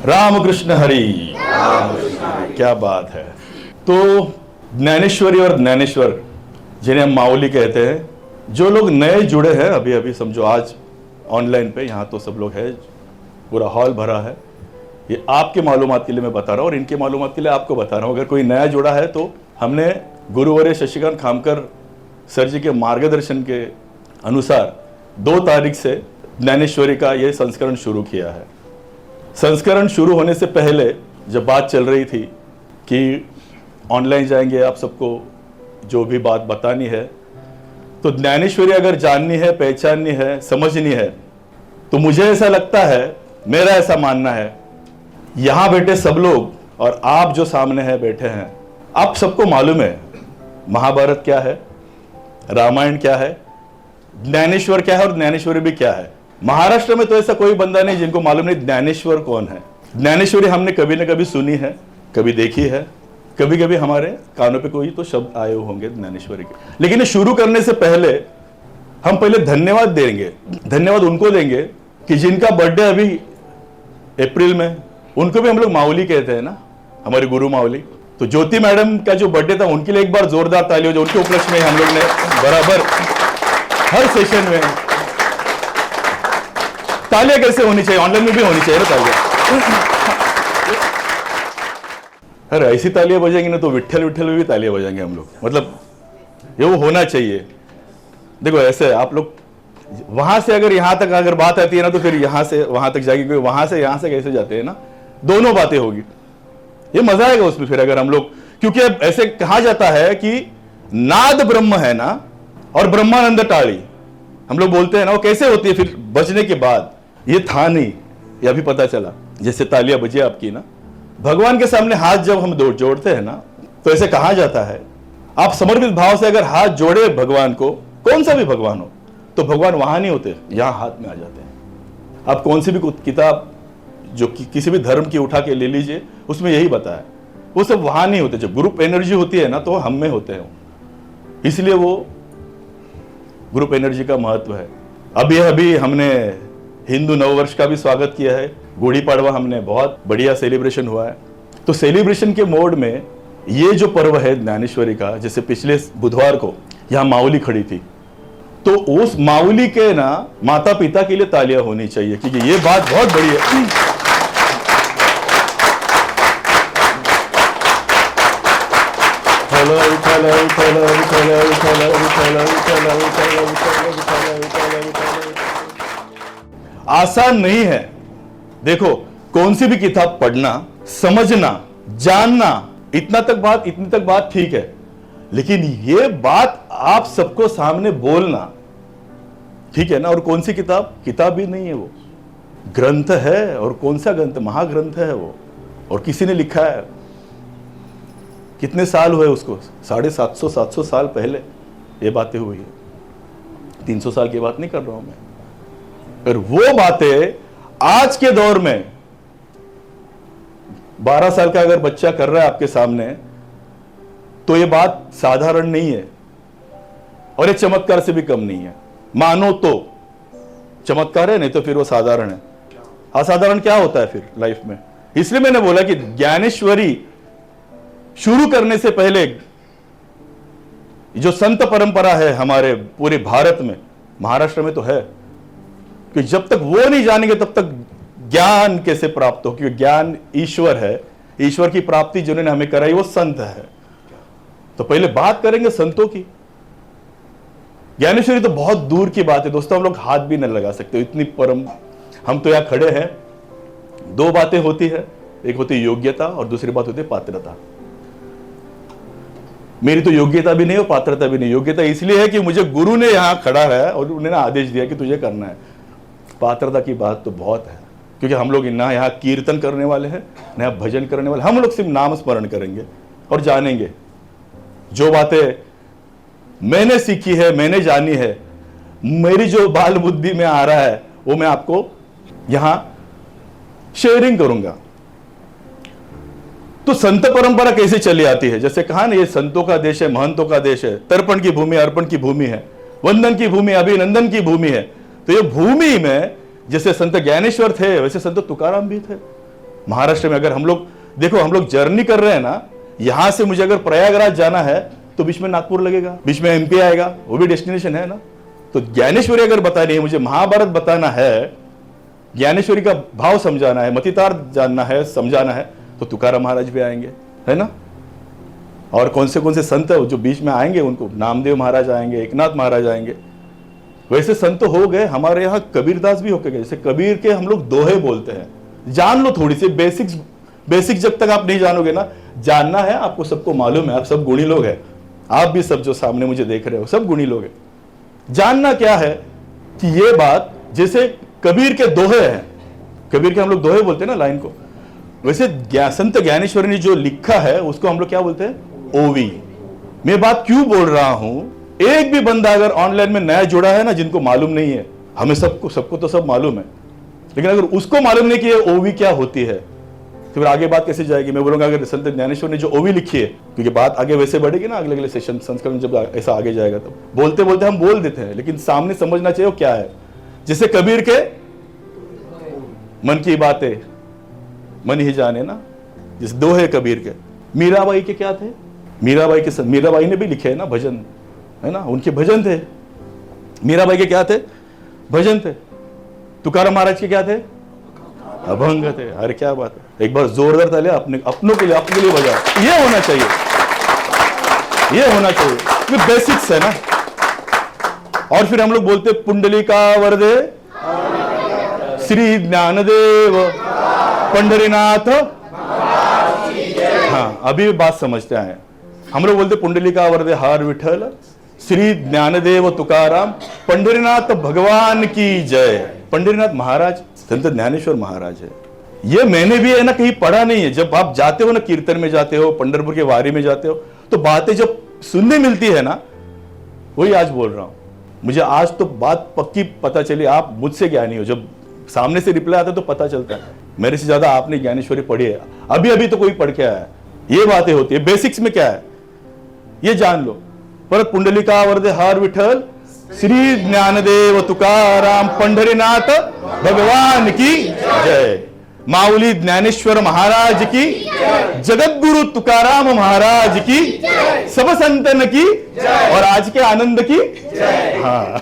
रामकृष्ण हरि। क्या बात है। तो ज्ञानेश्वरी और ज्ञानेश्वर जिन्हें हम माऊली कहते हैं, जो लोग नए जुड़े हैं अभी अभी, समझो आज ऑनलाइन पे, यहाँ तो सब लोग हैं, पूरा हॉल भरा है, ये आपके मालूमात के लिए मैं बता रहा हूँ और इनके मालूमात के लिए आपको बता रहा हूँ। अगर कोई नया जुड़ा है तो हमने गुरुवर्य शशिकांत खामकर सर जी के मार्गदर्शन के अनुसार 2 तारीख से ज्ञानेश्वरी का ये संस्करण शुरू किया है। संस्करण शुरू होने से पहले जब बात चल रही थी कि ऑनलाइन जाएंगे, आप सबको जो भी बात बतानी है, तो ज्ञानेश्वरी अगर जाननी है, पहचाननी है, समझनी है, तो मुझे ऐसा लगता है, मेरा ऐसा मानना है, यहां बैठे सब लोग और आप जो सामने हैं बैठे हैं, आप सबको मालूम है महाभारत क्या है, रामायण क्या है, ज्ञानेश्वर क्या है और ज्ञानेश्वरी भी क्या है। महाराष्ट्र में तो ऐसा कोई बंदा नहीं जिनको मालूम नहीं ज्ञानेश्वर कौन है। ज्ञानेश्वरी हमने कभी ना कभी सुनी है, कभी देखी है, कभी कभी हमारे कानों पे कोई तो शब्द आए होंगे ज्ञानेश्वरी के। लेकिन शुरू करने से पहले हम पहले धन्यवाद देंगे। धन्यवाद उनको देंगे कि जिनका बर्थडे अभी अप्रैल में, उनको भी हम लोग माऊली कहते हैं ना, हमारे गुरु माऊली। तो ज्योति मैडम का जो बर्थडे था, उनके लिए एक बार जोरदार ताली हो जाए। उनके उपलक्ष्य में हम लोग ने बराबर हर सेशन में तालियां कैसे होनी चाहिए, ऑनलाइन में भी होनी चाहिए ना तालियां। अरे ऐसी तालियां बजाएंगे ना तो विट्ठल विट्ठल में भी तालियां बजाएंगे हम लोग, मतलब ये वो होना चाहिए। देखो ऐसे आप लोग वहां से अगर यहां तक अगर बात आती है ना, तो फिर यहां से वहां तक जाएगी, क्योंकि वहां से यहां से कैसे जाते हैं ना, दोनों बातें होगी, ये मजा आएगा उसमें फिर अगर हम लोग, क्योंकि अब ऐसे कहा जाता है कि नाद ब्रह्म है ना और ब्रह्मानंद टाड़ी, हम लोग बोलते हैं ना, वो कैसे होती है फिर बजने के बाद, ये था नहीं, ये अभी पता चला। जैसे तालियां बजी आपकी ना, भगवान के सामने हाथ जब हम जोड़ते हैं ना, तो ऐसे कहा जाता है, आप समर्पित भाव से अगर हाथ जोड़े भगवान को, कौन सा भी भगवान हो, तो भगवान वहां नहीं होते, यहां हाथ में आ जाते हैं। आप कौन सी भी किताब जो किसी भी धर्म की उठा के ले लीजिए, उसमें यही बताया, वो सब वहां नहीं होते। जब ग्रुप एनर्जी होती है ना, तो हम में होते हैं, इसलिए वो ग्रुप एनर्जी का महत्व है। अभी हमने हिंदू नववर्ष का भी स्वागत किया है, गुड़ी पड़वा हमने बहुत बढ़िया सेलिब्रेशन हुआ है। तो सेलिब्रेशन के मोड में ये जो पर्व है ज्ञानेश्वरी का, जैसे पिछले बुधवार को यहां माऊली खड़ी थी, तो उस माऊली के ना माता पिता के लिए तालियां होनी चाहिए, क्योंकि ये बात बहुत बड़ी है। आसान नहीं है। देखो, कौन सी भी किताब पढ़ना, समझना, जानना, इतनी तक बात ठीक है, लेकिन ये बात आप सबको सामने बोलना, ठीक है ना। और कौन सी किताब भी नहीं है, वो ग्रंथ है। और कौन सा ग्रंथ, महाग्रंथ है वो, और किसी ने लिखा है। कितने साल हुए उसको, 750 साल पहले ये बातें हुई है, 300 साल की बात नहीं कर रहा हूं मैं। पर वो बातें आज के दौर में 12 साल का अगर बच्चा कर रहा है आपके सामने, तो ये बात साधारण नहीं है, और ये चमत्कार से भी कम नहीं है। मानो तो चमत्कार है, नहीं तो फिर वो साधारण है। असाधारण क्या होता है फिर लाइफ में। इसलिए मैंने बोला कि ज्ञानेश्वरी शुरू करने से पहले जो संत परंपरा है हमारे पूरे भारत में, महाराष्ट्र में तो है, कि जब तक वो नहीं जानेंगे तब तक ज्ञान कैसे प्राप्त हो, क्योंकि ज्ञान ईश्वर है। ईश्वर की प्राप्ति जिन्होंने हमें कराई वो संत है। तो पहले बात करेंगे संतों की। ज्ञानेश्वरी तो बहुत दूर की बात है दोस्तों, हम लोग हाथ भी नहीं लगा सकते, इतनी परम। हम तो यहां खड़े हैं, 2 बातें होती है, एक होती है योग्यता और दूसरी बात होती है पात्रता। मेरी तो योग्यता भी नहीं और पात्रता भी नहीं। योग्यता इसलिए है कि मुझे गुरु ने यहां खड़ा है और उन्होंने आदेश दिया कि तुझे करना है। पात्रता की बात तो बहुत है, क्योंकि हम लोग ना यहाँ कीर्तन करने वाले हैं, ना यहाँ भजन करने वाले। हम लोग सिर्फ नाम स्मरण करेंगे और जानेंगे। जो बातें मैंने सीखी है, मैंने जानी है, मेरी जो बाल बुद्धि में आ रहा है, वो मैं आपको यहां शेयरिंग करूंगा। तो संत परंपरा कैसे चली आती है, जैसे कहा ना, ये संतों का देश है, महंतों का देश है, तर्पण की भूमि, अर्पण की भूमि है, वंदन की भूमि, अभिनंदन की भूमि है। तो ये भूमि में जैसे संत ज्ञानेश्वर थे, वैसे संत तुकाराम भी थे। महाराष्ट्र में अगर हम लोग देखो, हम लोग जर्नी कर रहे हैं ना, यहां से मुझे अगर प्रयागराज जाना है तो बीच में नागपुर लगेगा, बीच में एमपी आएगा, वो भी डेस्टिनेशन है ना। तो ज्ञानेश्वरी अगर बतानी है, मुझे महाभारत बताना है, ज्ञानेश्वरी का भाव समझाना है, मतितार्थ जानना है, समझाना है, तो तुकाराम महाराज भी आएंगे, है ना। और कौन से संत जो बीच में आएंगे, उनको नामदेव महाराज आएंगे, एकनाथ महाराज आएंगे। वैसे संत हो गए हमारे यहाँ, कबीरदास भी होके गए। जैसे कबीर के हम लोग दोहे बोलते हैं, जान लो थोड़ी सी बेसिक जब तक आप नहीं जानोगे ना, जानना है आपको, सबको मालूम है, आप सब गुणी लोग हैं, आप भी सब जो सामने मुझे देख रहे हो सब गुणी लोग हैं। जानना क्या है कि ये बात, जैसे कबीर के दोहे हैं, कबीर के हम लोग दोहे बोलते हैं ना लाइन को, वैसे संत ज्ञानेश्वर ने जो लिखा है उसको हम लोग क्या बोलते हैं, ओवी। मैं बात क्यों बोल रहा हूं, एक भी बंदा अगर ऑनलाइन में नया जुड़ा है ना, जिनको मालूम नहीं है, हमें सबको तो सब मालूम है, लेकिन अगर उसको मालूम नहीं कि ये ओवी क्या होती है, तो फिर आगे बात कैसे जाएगी। मैं बोलूंगा अगर संत ज्ञानेश्वर ने जो ओवी लिखी है, क्योंकि बात आगे वैसे बढ़ेगी ना, अगले सेशन संस्करण जब ऐसा आगे जाएगा, तो बोलते बोलते हम बोल देते हैं, लेकिन सामने समझना चाहिए क्या है। जैसे कबीर के मन की बातें मन ही जाने ना, जिस दोहे कबीर के। मीराबाई के क्या थे, मीराबाई ने भी लिखे है ना भजन, है ना, उनके भजन थे। मीराबाई के क्या थे, भजन थे। तुकाराम महाराज के क्या थे, अभंग थे। अरे क्या बात है, एक बार जोरदार तालियां अपनों के लिए बजाओ। ये होना चाहिए, ये होना चाहिए, ये बेसिक्स है ना। और फिर हम लोग बोलते पुंडलिका वरदे श्री ज्ञानदेव पंढरीनाथ। हाँ, अभी बात समझते हैं। हम लोग बोलते पुंडलिका वरदे हार विठल श्री ज्ञानदेव तुकाराम पंढरीनाथ भगवान की जय। पंढरीनाथ महाराज संत ज्ञानेश्वर महाराज है। ये मैंने भी है ना कहीं पढ़ा नहीं है। जब आप जाते हो ना, कीर्तन में जाते हो, पंढरपुर के वारी में जाते हो, तो बातें जब सुनने मिलती है ना, वही आज बोल रहा हूं। मुझे आज तो बात पक्की पता चली, आप मुझसे ज्ञानी हो। जब सामने से रिप्लाई आता है तो पता चलता है, मेरे से ज्यादा आपने ज्ञानेश्वरी पढ़ी है। अभी तो कोई पढ़ के आया है। ये बातें होती है, बेसिक्स में क्या है ये जान लो। पर पुंडलिका वरदे हार विठल श्री ज्ञानदेव तुकाराम पंढरीनाथ भगवान की जय। माऊली ज्ञानेश्वर महाराज की, जगत गुरु तुकाराम महाराज की, सब संतन की, और आज के आनंद की। हाँ,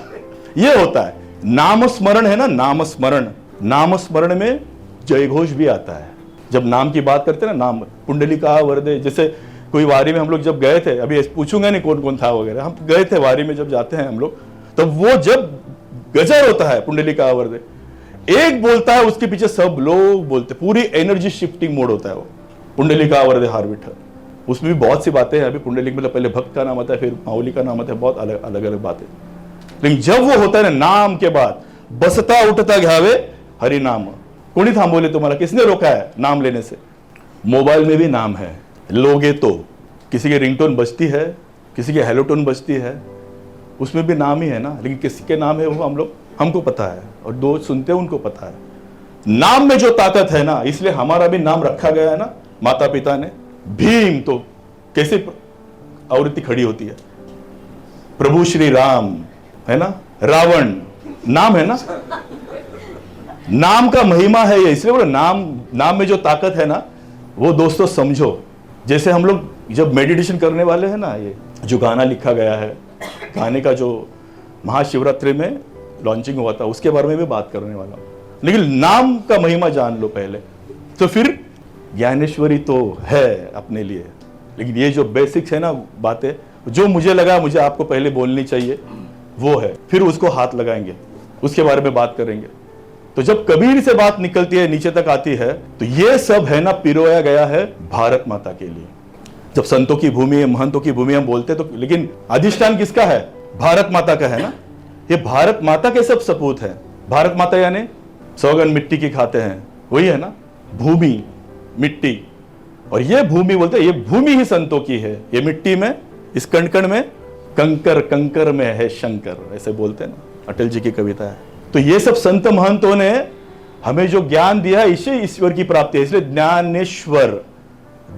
ये होता है नाम स्मरण, है ना, नाम स्मरण। नाम स्मरण में जय घोष भी आता है। जब नाम की बात करते हैं ना, नाम पुंडलिका वरदे, जैसे कोई वारी में हम लोग जब गए थे, अभी पूछूंगा नहीं कौन कौन था वगैरह, हम गए थे वारी में, जब जाते हैं हम लोग, तो वो जब गजर होता है पुंडलिका वरदे, एक बोलता है उसके पीछे सब लोग बोलते, पूरी एनर्जी शिफ्टिंग मोड होता है वो पुंडलिका वरदे हार विठल। उसमें भी बहुत सी बातें हैं। अभी पुंडलिक मतलब पहले भक्त का नाम आता है, फिर माऊली का नाम आता है, बहुत अलग अलग बातें। लेकिन जब वो होता है ना नाम के बाद, बसता उठता घ्यावे हरि नाम। कोणी थांबवले तुम्हाला, किसने रोका है नाम लेने से। मोबाइल में भी नाम है, लोगे तो किसी की रिंगटोन बजती है, किसी की हेलोटोन बजती है, उसमें भी नाम ही है ना। लेकिन किसी के नाम है वो हमको पता है, और दो सुनते हैं उनको पता है। नाम में जो ताकत है ना, इसलिए हमारा भी नाम रखा गया है ना माता पिता ने। भीम तो कैसे आवृत्ति खड़ी होती है, प्रभु श्री राम, है ना, रावण नाम है ना। नाम का महिमा है ये, इसलिए बोलो नाम में जो ताकत है ना, वो दोस्तों समझो। जैसे हम लोग जब मेडिटेशन करने वाले हैं ना, ये जो गाना लिखा गया है, गाने का जो महाशिवरात्रि में लॉन्चिंग हुआ था, उसके बारे में भी बात करने वाला हूं। लेकिन नाम का महिमा जान लो पहले, तो फिर ज्ञानेश्वरी तो है अपने लिए। लेकिन ये जो बेसिक्स है ना बातें, जो मुझे लगा मुझे आपको पहले बोलनी चाहिए, वो है। फिर उसको हाथ लगाएंगे, उसके बारे में बात करेंगे। तो जब कबीर से बात निकलती है, नीचे तक आती है, तो ये सब है ना पिरोया गया है भारत माता के लिए। जब संतों की भूमि, महंतों की भूमि हम बोलते तो, लेकिन अधिष्ठान किसका है, भारत माता का है ना। ये भारत माता के सब सपूत है। भारत माता यानी सौगन मिट्टी की खाते हैं, वही है ना, भूमि मिट्टी। और ये भूमि बोलते हैं, ये भूमि ही संतों की है। ये मिट्टी में, इस कण कण में, कंकर कंकर में है शंकर, ऐसे बोलते हैं ना, अटल जी की कविता है। तो ये सब संत महंतों ने हमें जो ज्ञान दिया है, इसे ईश्वर की प्राप्ति है। इसलिए ज्ञानेश्वर,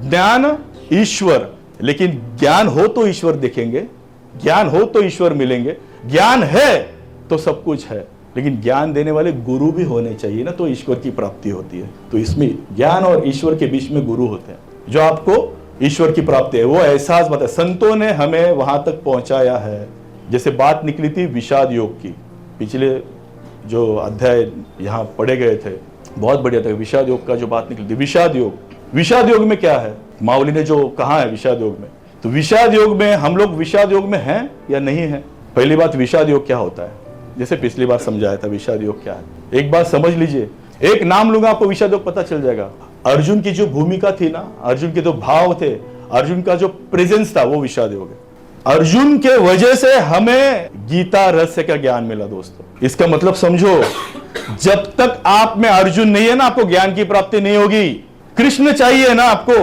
ज्ञान ईश्वर। लेकिन ज्ञान हो तो ईश्वर दिखेंगे, ज्ञान हो तो ईश्वर मिलेंगे, ज्ञान है तो सब कुछ है। लेकिन ज्ञान देने वाले गुरु भी होने चाहिए ना, तो ईश्वर की प्राप्ति होती है। तो इसमें ज्ञान और ईश्वर के बीच में गुरु होते हैं, जो आपको ईश्वर की प्राप्ति है, वो एहसास बताया। संतों ने हमें वहां तक पहुंचाया है। जैसे बात निकली थी विषाद योग की, पिछले जो अध्याय यहाँ पढ़े गए थे, बहुत बढ़िया था। विषाद योग का जो बात निकली थी, विषाद योग में क्या है, माउली ने जो कहा है विषाद योग में, तो विषाद योग में हम लोग विषाद योग में हैं या नहीं है। पहली बात, विषाद योग क्या होता है, जैसे पिछली बार समझाया था विषाद योग क्या है। एक बात समझ लीजिए, एक नाम लूंगा आपको विषाद योग पता चल जाएगा। अर्जुन की जो भूमिका थी ना, अर्जुन के जो भाव थे, अर्जुन का जो प्रेजेंस था, वो विषाद योग है। अर्जुन के वजह से हमें गीता रहस्य का ज्ञान मिला दोस्तों। इसका मतलब समझो, जब तक आप में अर्जुन नहीं है ना, आपको ज्ञान की प्राप्ति नहीं होगी। कृष्ण चाहिए ना आपको,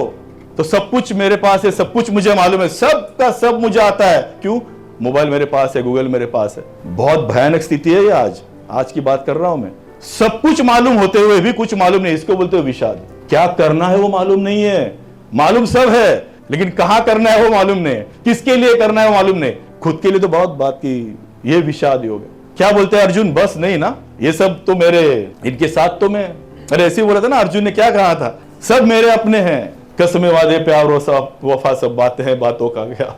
तो सब कुछ मेरे पास है, सब कुछ मुझे मालूम है, सब का सब मुझे आता है। क्यों? मोबाइल मेरे पास है, गूगल मेरे पास है। बहुत भयानक स्थिति है ये आज की बात कर रहा हूं मैं। सब कुछ मालूम होते हुए भी कुछ मालूम नहीं, इसको बोलते हो विषाद। क्या करना है वो मालूम नहीं है, मालूम सब है, लेकिन कहां करना है वो मालूम नहीं, किसके लिए करना है वो मालूम नहीं। खुद के लिए तो बहुत बात की, ये विषाद योग है। क्या बोलते हैं अर्जुन, बस नहीं ना, ये सब तो मेरे, इनके साथ तो मैं, अरे ऐसे ही बोला था ना अर्जुन ने, क्या कहा था, सब मेरे अपने हैं, कसमें वादे प्यार और सब वफा सब बातें हैं बातों का क्या,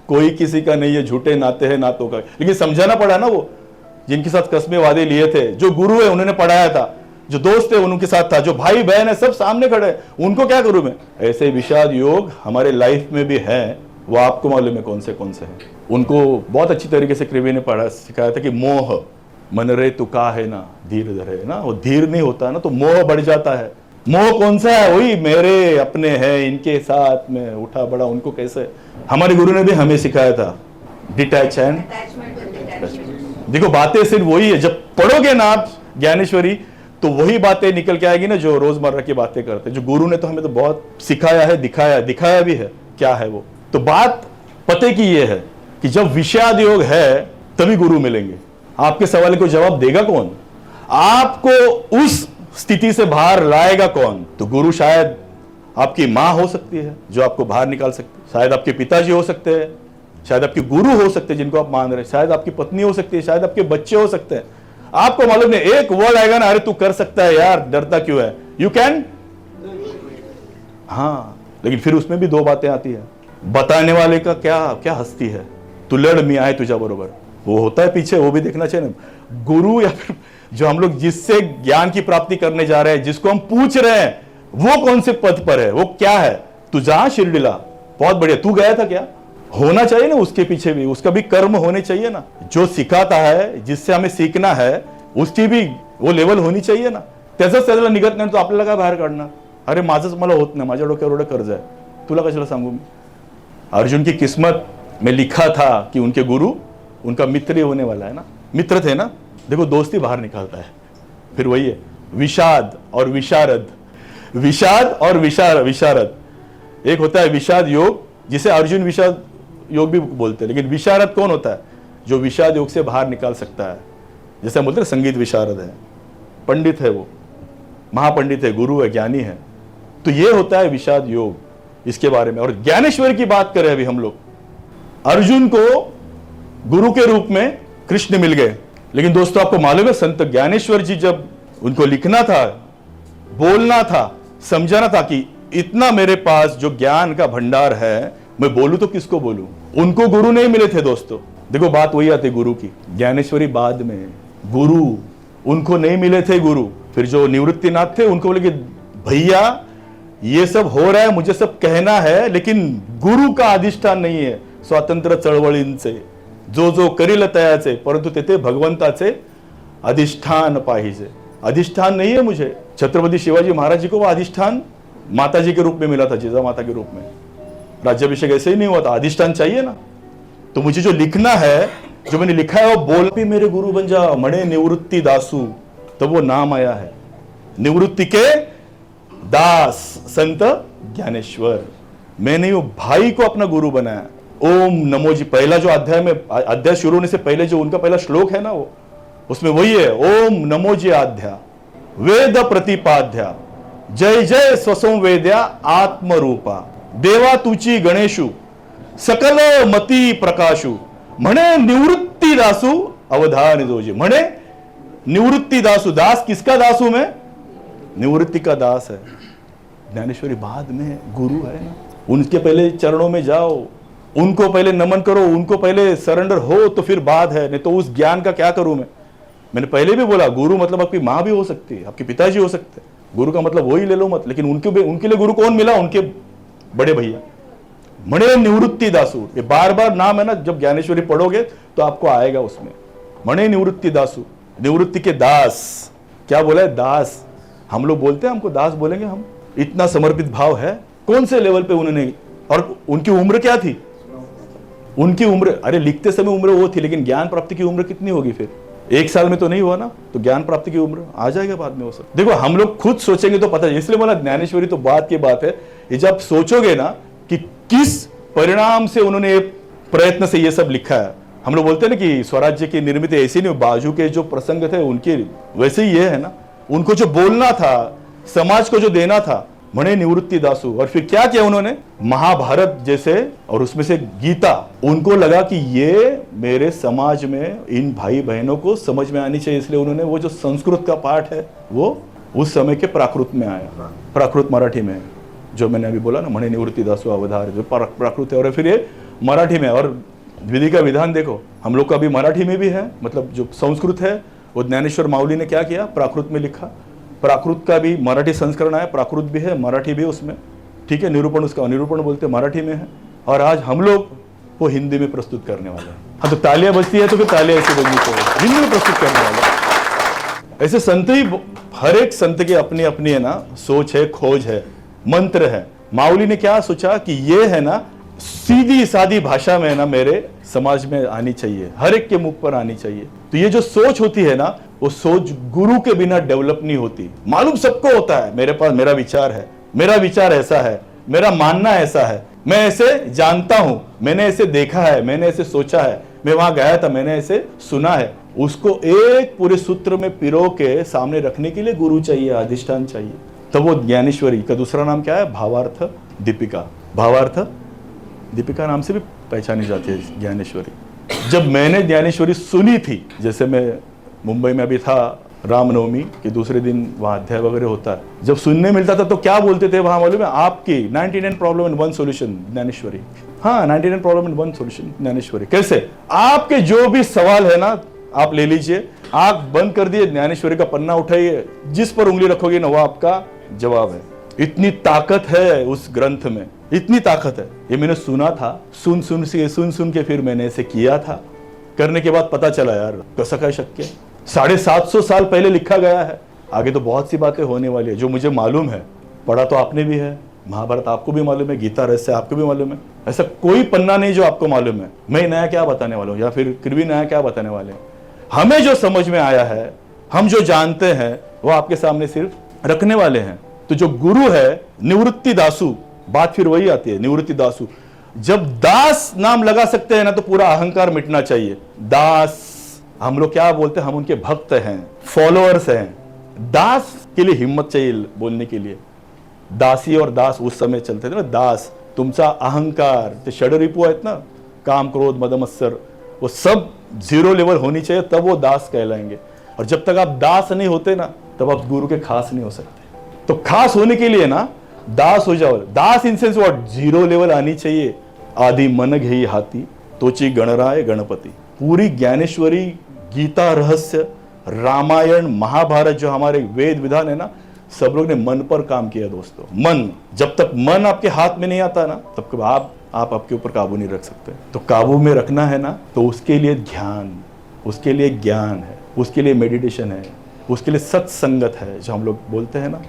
कोई किसी का नहीं है, झूठे नाते हैं नातों का। लेकिन समझाना पड़ा ना, वो जिनके साथ कसमें वादे लिए थे, जो गुरु है उन्होंने पढ़ाया था, जो दोस्त है उनके साथ था, जो भाई बहन है सब सामने खड़े, उनको क्या करूं मैं। ऐसे विषाद योग हमारे लाइफ में भी है, वो आपको मालूम है कौन से हैं। उनको बहुत अच्छी तरीके से कृवि ने पढ़ा सिखाया था कि मोह मन रे तू का है ना धीर धरे ना, वो धीर नहीं होता ना तो मोह बढ़ जाता है। मोह कौन सा है, वही मेरे अपने हैं, इनके साथ में उठा बड़ा, उनको कैसे। हमारे गुरु ने भी हमें सिखाया था डिटैच एंड। देखो बातें सिर्फ वही है, जब पढ़ोगे ना आप ज्ञानेश्वरी तो वही बातें निकल के आएगी ना जो रोजमर्रा की बातें करते हैं। जो गुरु ने तो हमें तो बहुत सिखाया है, दिखाया भी है क्या है वो। तो बात पते की ये है कि जब विषाद योग है तभी गुरु मिलेंगे। आपके सवाल को जवाब देगा कौन, आपको उस स्थिति से बाहर लाएगा कौन। तो गुरु शायद आपकी मां हो सकती है जो आपको बाहर निकाल सकती है, शायद आपके पिताजी हो सकते हैं, शायद आपके गुरु हो सकते हैं जिनको आप मान रहे हैं, शायद आपकी पत्नी हो सकती है, शायद आपके बच्चे हो सकते हैं। आपको मालूम नहीं, एक वर्ड आएगा ना, अरे तू कर सकता है यार, डरता क्यों है, यू कैन। हाँ, लेकिन फिर उसमें भी दो बातें आती है। बताने वाले का क्या हस्ती है, तू लड़ मियां है तुझा बरोबर, वो होता है पीछे, वो भी देखना चाहिए ना। गुरु या फिर जो हम लोग जिससे ज्ञान की प्राप्ति करने जा रहे हैं, जिसको हम पूछ रहे हैं, वो कौन से पद पर है, वो क्या है। तू जा शिरडीला, बहुत बढ़िया, तू गया था क्या, होना चाहिए ना उसके पीछे भी, उसका भी कर्म होने चाहिए ना। जो सिखाता है, जिससे हमें सीखना है, उसकी भी वो लेवल होनी चाहिए ना। त्याचंच त्याला निघत नाही तो आपल्याला काय बाहेर काढणार, अरे माझंच मला होत नाही, माझ्या डोक्यावर एवढं कर्ज आहे, तुला कशाला सांगू मी। अर्जुन की किस्मत में लिखा था कि उनके गुरु उनका मित्र ही होने वाला है ना, मित्र थे ना। देखो दोस्ती बाहर निकालता है। फिर वही है विषाद और विशारद, विषाद और विशारद। एक होता है विषाद योग, जिसे अर्जुन विषाद योग भी बोलते हैं, लेकिन विशारद कौन होता है, जो विषाद योग से बाहर निकाल सकता है। जैसे हम बोलते हैं संगीत विशारद है, पंडित है, वो महापंडित है, गुरु है, ज्ञानी है। तो ये होता है विषाद योग, इसके बारे में। और ज्ञानेश्वर की बात करें अभी हम लोग, अर्जुन को गुरु के रूप में कृष्ण मिल गए। लेकिन दोस्तों आपको मालूम है, संत ज्ञानेश्वर जी जब उनको लिखना था, बोलना था, समझाना था कि इतना मेरे पास जो ज्ञान का भंडार है, मैं बोलूं तो किसको बोलूं। उनको गुरु नहीं मिले थे दोस्तों। देखो बात वही आती गुरु की, ज्ञानेश्वरी बाद में, गुरु उनको नहीं मिले थे गुरु। फिर जो निवृत्तिनाथ थे उनको बोले कि भैया ये सब हो रहा है, मुझे सब कहना है, लेकिन गुरु का अधिष्ठान नहीं है। स्वातंत्र्य चळवळींचे जो करील तयाचे, परंतु तेथे भगवंताचे अधिष्ठान पाहिजे। अधिष्ठान नहीं है मुझे। छत्रपति शिवाजी महाराज जी को वो अधिष्ठान माता जी के रूप में मिला था, जिजा माता के रूप में। राज्याभिषेक ऐसे ही नहीं हुआ था, अधिष्ठान चाहिए ना। तो मुझे जो लिखना है, जो मैंने लिखा है, वो बोल भी मेरे गुरु बन जा, मणे निवृत्ति दासू, तब वो नाम आया है, निवृत्ति के दास संत ज्ञानेश्वर। मैंने वो भाई को अपना गुरु बनाया। ओम नमो जी, पहला जो अध्याय शुरू होने से पहले जो उनका पहला श्लोक है ना, वो उसमें वही है, ओम नमो जी आध्या वेद प्रतिपाध्या जय जय स्वसंवेद्या आत्मरूपा देवा तुची गणेशु सकल मती प्रकाशु म्हणे निवृत्ती दासू अवधान जोजी। म्हणे निवृत्ति दासु। दास किसका दास हूं मैं? निवृत्ति का दास है। ज्ञानेश्वरी बाद में गुरु है ना, उनके पहले चरणों में जाओ, उनको पहले नमन करो, उनको पहले सरेंडर हो तो फिर बात है, नहीं तो उस ज्ञान का क्या करूं मैं? मैंने पहले भी बोला, गुरु मतलब आपकी माँ भी हो सकती है, आपके पिताजी हो सकते हैं, गुरु का मतलब वही ले लो मत। लेकिन उनके लिए गुरु कौन मिला? उनके बड़े भैया मणे निवृत्ति दासु। ये बार बार नाम है ना, जब ज्ञानेश्वरी पढ़ोगे तो आपको आएगा उसमें, मणे निवृत्ति दासु, निवृत्ति के दास। क्या बोला है? दास। हम लोग बोलते हैं हमको दास बोलेंगे हम, इतना समर्पित भाव है। कौन से लेवल पे उन्होंने, और उनकी उम्र क्या थी? उनकी उम्र, अरे लिखते समय उम्र वो थी, लेकिन ज्ञान प्राप्ति की उम्र कितनी होगी फिर? 1 साल में तो नहीं हुआ ना, तो ज्ञान प्राप्ति की उम्र आ जाएगा बाद में वो सब। देखो हम लोग खुद सोचेंगे तो पता है, इसलिए बोला ज्ञानेश्वरी तो बात की बात है। ये जब सोचोगे ना कि किस परिणाम से उन्होंने प्रयत्न से ये सब लिखा है। हम लोग बोलते हैं ना कि स्वराज्य की निर्मित ऐसी नहीं, बाजू के जो प्रसंग थे उनके वैसे ही ये है ना, उनको जो बोलना था, समाज को जो देना था, मणे निवृत्ति दासु। और फिर क्या किया उन्होंने? महाभारत जैसे, और उसमें से गीता, उनको लगा कि ये मेरे समाज में इन भाई बहनों को समझ में आनी चाहिए, इसलिए उन्होंने वो जो संस्कृत का पाठ है वो उस समय के प्राकृत में आया, प्राकृत मराठी में, जो मैंने अभी बोला ना, मणे निवृत्ति दासु अवधार, जो प्राकृत है। और फिर ये मराठी में, और विधि का विधान देखो, हम लोग का अभी मराठी में भी है, मतलब जो संस्कृत है वो ज्ञानेश्वर माउली ने क्या किया? प्राकृत में लिखा। प्राकृत का भी मराठी संस्करण है, प्राकृत भी है, मराठी भी उसमें, ठीक है। निरूपण, उसका निरूपण बोलते मराठी में है, और आज हम लोग वो हिंदी में प्रस्तुत करने वाले हैं। हाँ, तो तालियां बजती है तो फिर तालियां ऐसी बजनी चाहिए, हिंदी में प्रस्तुत करने वाले। ऐसे संत ही, हर एक संत की अपनी अपनी है ना सोच है, खोज है, मंत्र है। माउली ने क्या सोचा कि ये है ना सीधी सादी भाषा में है ना मेरे समाज में आनी चाहिए, हर एक के मुख पर आनी चाहिए। तो ये जो सोच होती है ना, वो सोच गुरु के बिना डेवलप नहीं होती। मालूम सबको होता है, मेरे पास मेरा विचार है, मेरा विचार ऐसा है, मेरा मानना ऐसा है, मैं ऐसे जानता हूं, मैंने ऐसे देखा है, मैंने ऐसे सोचा है, मैं वहां गया था, मैंने ऐसे सुना है। उसको एक पूरे सूत्र में पिरो के सामने रखने के लिए गुरु चाहिए, अधिष्ठान चाहिए। तो वो ज्ञानेश्वरी का दूसरा नाम क्या है? भावार्थ दीपिका। भावार्थ दीपिका नाम से भी पहचानी जाती है ज्ञानेश्वरी। जब मैंने ज्ञानेश्वरी सुनी थी, जैसे मैं मुंबई में अभी था, रामनवमी के दूसरे दिन वहाँ अध्याय वगैरह होता है, जब सुनने मिलता था तो क्या बोलते थे वहाँ मालूम है? आपकी 99 प्रॉब्लम इन 1 सॉल्यूशन ज्ञानेश्वरी। हाँ, 99 प्रॉब्लम इन 1 सॉल्यूशन ज्ञानेश्वरी। कैसे? आपके जो भी सवाल है ना, आप ले लीजिए, आंख बंद कर दिए, ज्ञानेश्वरी का पन्ना उठाइए, जिस पर उंगली रखोगे ना वो आपका जवाब है। इतनी ताकत है उस ग्रंथ में, इतनी ताकत है। ये मैंने सुना था, सुन सुन के फिर मैंने ऐसे किया था, करने के बाद पता चला यार कैसा क्या शक्य है। 750 साल पहले लिखा गया है। आगे तो बहुत सी बातें होने वाली है जो मुझे मालूम है, पढ़ा तो आपने भी है, महाभारत आपको भी मालूम है, गीता रहस्य आपको भी मालूम है। ऐसा कोई पन्ना नहीं जो आपको मालूम है। मैं नया क्या बताने वाला हूँ, या फिर कृवि नया क्या बताने वाले हैं। हमें जो समझ में आया है, हम जो जानते हैं, वो आपके सामने सिर्फ रखने वाले हैं। तो जो गुरु है निवृत्ति दासु, बात फिर वही आती है, निवृत्ति दासु। जब दास नाम लगा सकते हैं ना, तो पूरा अहंकार मिटना चाहिए। दास, हम लोग क्या बोलते हैं? हम उनके भक्त हैं, फॉलोअर्स हैं। दास के लिए हिम्मत चाहिए बोलने के लिए। दासी और दास उस समय चलते थे ना। दास, तुमचा अहंकार, ते षडरिपू आहेत ना, काम क्रोध मद मत्सर, वो सब 0 लेवल होनी चाहिए, तब वो दास कहलाएंगे। और जब तक आप दास नहीं होते ना, तब आप गुरु के खास नहीं हो सकते। तो खास होने के लिए ना दास हो जाओ। दास इन सेंस व्हाट? 0 लेवल आनी चाहिए। आदि मन घेई हाथी, तोची गणराय गणपति। पूरी ज्ञानेश्वरी, गीता रहस्य, रामायण, महाभारत, जो हमारे वेद विधान है ना, सब लोग ने मन पर काम किया दोस्तों। मन, जब तक मन आपके हाथ में नहीं आता ना, तब तक आप आपके ऊपर काबू नहीं रख सकते। तो काबू में रखना है ना, तो उसके लिए ध्यान, उसके लिए ज्ञान है, उसके लिए मेडिटेशन है, उसके लिए सत्संगत है, जो हम लोग बोलते हैं ना।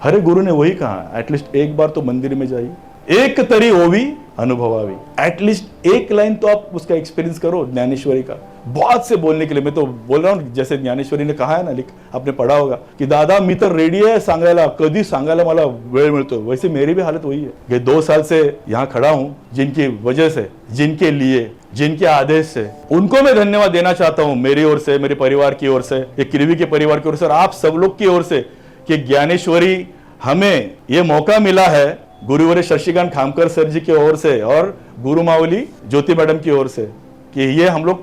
हरे गुरु ने वही कहा, एटलीस्ट एक बार तो मंदिर में जाइए, एक तरी ओवी अनुभवावी। एटलीस्ट एक लाइन तो आप उसका एक्सपीरियंस करो ज्ञानेश्वरी का। बहुत से बोलने के लिए मैं तो बोल रहा हूँ, जैसे ज्ञानेश्वरी ने कहा है ना, आपने पढ़ा होगा कि दादा मी तर रेडी आहे सांगायला, कधी सांगायला मला वेळ मिळतो। वैसे मेरी भी हालत वही है। ये 2 साल से यहाँ खड़ा हूँ, जिनकी वजह से, जिनके लिए, जिनके आदेश से, उनको मैं धन्यवाद देना चाहता हूँ, मेरी ओर से, मेरे परिवार की ओर से, ये कृवि के परिवार की ओर से, और आप सब लोग की ओर से, कि ज्ञानेश्वरी हमें ये मौका मिला है, गुरुवर शशिकांत खामकर सर जी की ओर से और गुरु मावली ज्योति मैडम की ओर से, कि ये हम लोग